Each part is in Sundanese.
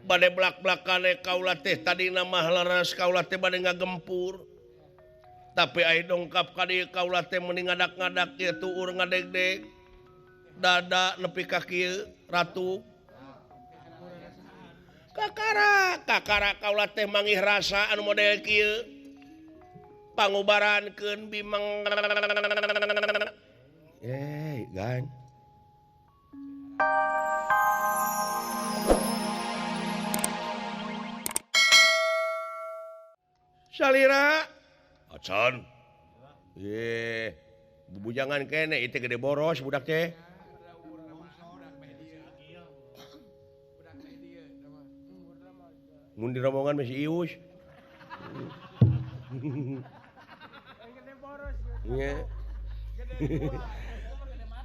badai belak-belakane kaula teh tadi nama laras kaula teh badai ngagempur tapi ai dongkap ka dieu kaula teh mending ngadak-ngadak ieu tuur ngadegdeg dada nepi ka kieu ratu kakara kaula teh mangih rasa anu model kieu pangubarankeun bimang gan salira acan bubujangan kene itu gede boros budak teh mun di rombongan masih ius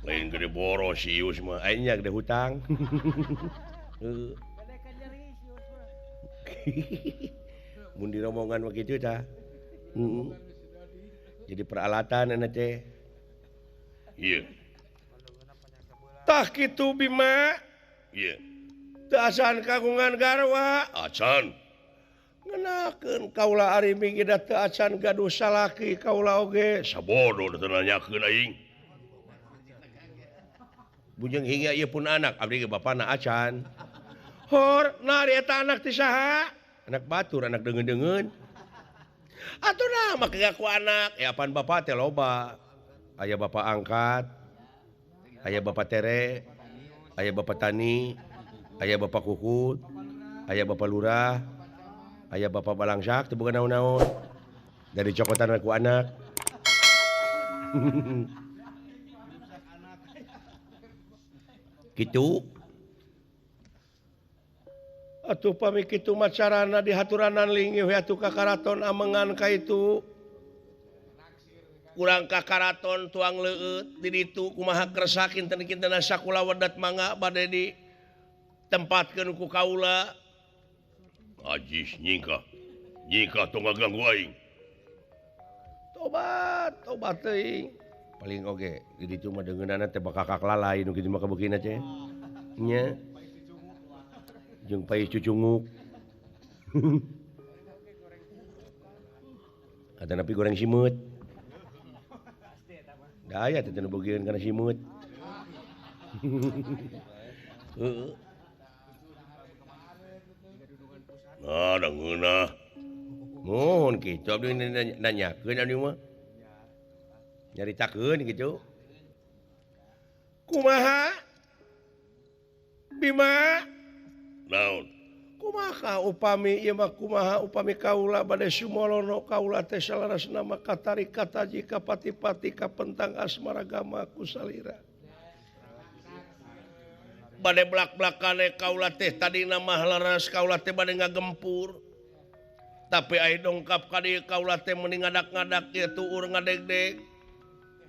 lain gede boros ius mah aingnya gede hutang mun di rombongan begitu ta jadi peralatan anak teh iya tah kitu Bima iya teu acan kagungan garwa acan ngenakeun kaula ari minggi da teu acan gaduh salaki kaula oge sabodo teu nanyakeun aing bujeng hingga ieu pun anak abdi ge bapana acan hor nari eta anak ti saha anak batur anak deungeun-deungeun atuh nah make ngaku anak ya apaan bapak teh loba aya bapak angkat aya bapak tere aya bapak tani aya bapak kukut aya bapak lurah aya bapak balangsak teu boga naon-naon dari cokotan aku anak gitu atuh pami kitu macarana dihaturanan linggih we atuh ka karaton amengan ka itu kurang ka karaton tuang leueut di ditu kumaha kersa kinten-kinten sakula wedat mangga bade di tempatkeun ku kaula ajis nyingkah tong ngaganggu aing tobat teuing paling oge di ditu mah deungeunana teh bakakak lalai nu kitu mah kabukina teh nya jeung pai cucunguk kata napi goreng simut da aya teh nu bogieun kana simut heeh nah da ngeunah mohon kitu abdi nanyakeun abdi mah nyaritakeun kitu kumaha Bima naon kumaha upami ieu mah kumaha upami kaula bade sumolono kaula teh salarasna mah katari kataji ka pati-pati ka pentang asmaragama ku salira bade belak-belakane kaula teh tadi nama laras kaula teh bade ngagempur tapi ai dongkap ka dieu kaula teh mending ngadak-ngadak ieu tuur ngadegdeg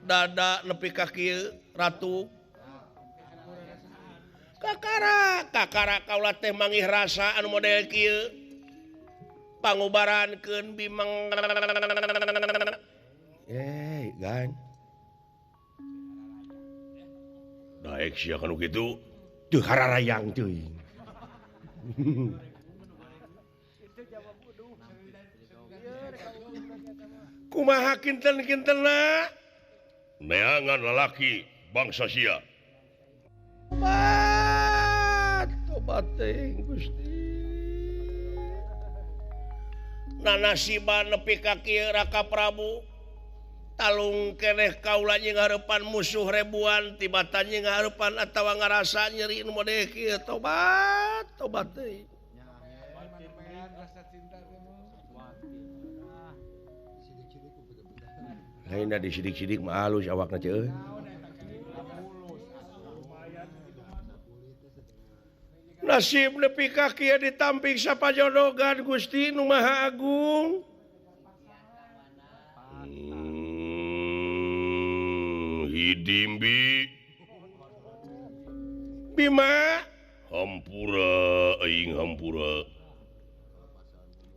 dada nepi ka kieu ratu kakara kaula teh mangih rasa anu model kieu pangubarankeun bimang gan daek sia kanu kitu teu hararayang teuing kumaha kinten-kintenna neangan lalaki bangsa sia tobat teuing Gusti nanasiban nepi ka kieu Raka Prabu talung keneh kaula nying hareupan musuh ribuan tibatan nying hareupan atawa ngarasa nyeri nu model kieu tobat teuing lainna disidik-sidik mah alus awakna teh nasib nepi ka kieu ditampik sapajodogan Gusti Nu Maha Agung hidimbi Bima hampura aing hampura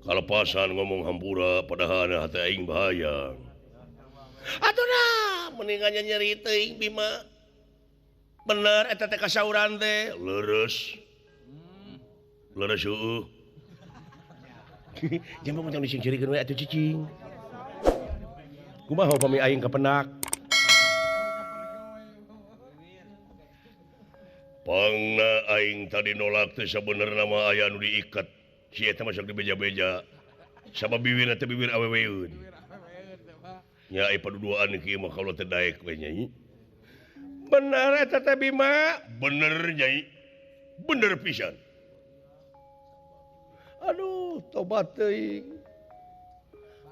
kalepasan ngomong hampura padahal hati aing bahaya atuh nah mendingan nyeri teuing Bima bener eta teh kasauran teh leres leres heueuh. Jangan mau disingcirikeun we atuh cicing. Kumaha upami aing kapenak? Pangna aing tadi nolak teh sabenerna mah aya anu diikat. Si eta masuk di beja-beja. Sama bibirna teh bibir aweweun. Nya ai paduduaan kieu mah kaula teh daek we nyai. Bener eta teh Bima? Bener nyai. Bener pisan. Aduh, tobat teuing.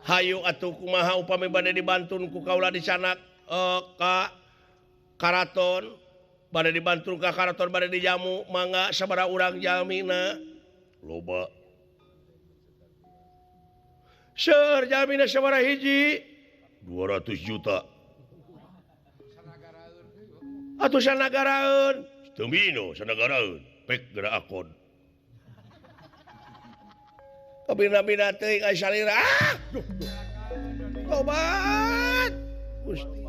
Hayu atuh kumaha upami bade dibantun ku kaula di sanak ka karaton. Bade dibantun ka karaton bade dijamu mangga sabaraha urang jalmina? Loba. Seur jalmina sabaraha hiji? 200 juta. Atuh sanagaraeun. Teu mino sanagaraeun. Pek geura akon. Kabina-bina teuing ai salira. Tobat. Gusti.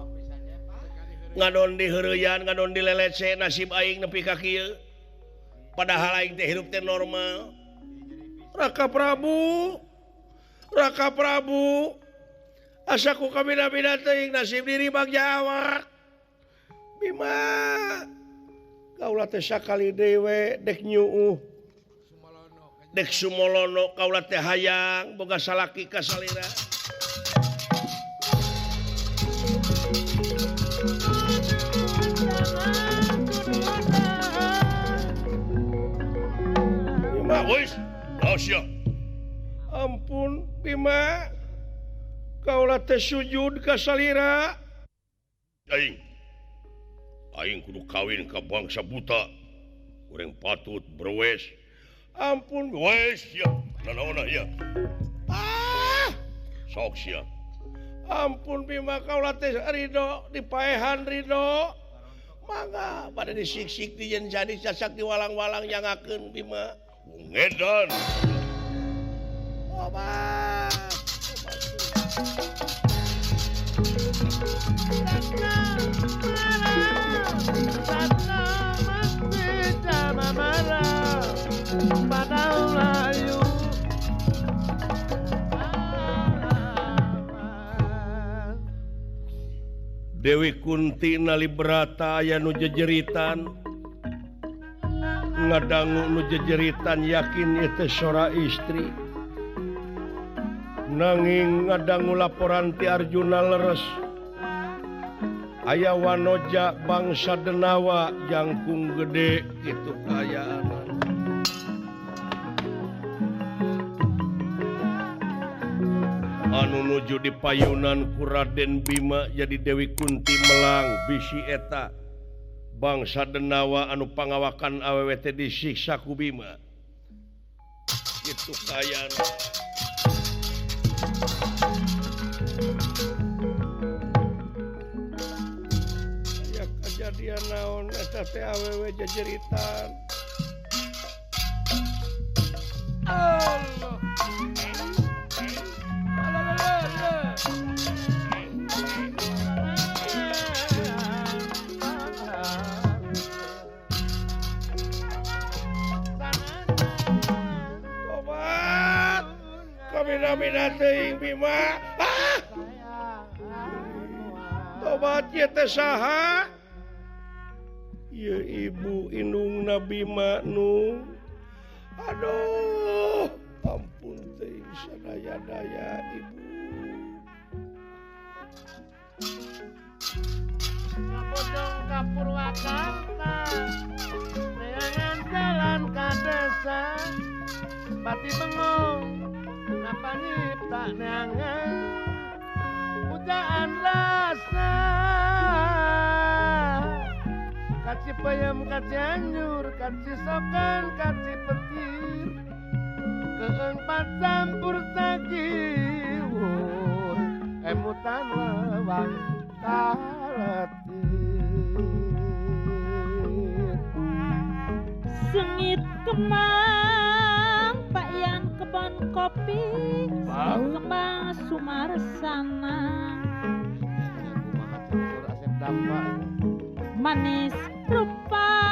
Ngadon di heureuyan, ngadon di lelece nasib aing nepi ka kieu. Padahal aing teh hirup teh normal. Raka Prabu. Asa ku kabina-bina teuing nasib diri bag Jawa. Bima. Kaula teh sakali dewe dek nyuuh. Dek sumolono kaula teh hayang boga salaki ka salira. Bima, wis, sia. Ampun, Bima. Kaula teh sujud ka salira. Aing kudu kawin ka bangsa buta. Urang patut berwes. Ampun, wes ya. Nanaona ya. Sok sia. Ampun Bima kaula teh ridho dipaehan ridho. Mangga bade disiksik dijen jadi casak diwalang-walang nyangakeun Bima. Ngedan. Obat. Dewi Kunti nalibrata aya nu jejeritan ngadangu nu jejeritan yakin itu sora istri nanging ngadangu laporan ti Arjuna leres aya wanoja bangsa Denawa jangkung gede itu kayaan anu nuju di payunan ku Raden Bima jadi Dewi Kunti melang bisi eta bangsa Denawa anu pangawakan awewe teh disiksa ku Bima itu kayan ya kejadian naon eta teh awewe jejeritan Allah Mina teuing Bima. Tobat ieu teh saha? Ieu ibu indungna Bima nu. Aduh, ampun teuing sadaya-daya ibu. Bodong ka Purwakarta. Neangan jalan ka desa. Pati bengong. Napa nyipta neangan pujaan rasa kaci payam kaci anjur kaci sokan kaci petir keempat campur tagiwur emutan lewang kaletir sengit kemang Pak yang kebon kopi kembang sumarsana manis rupa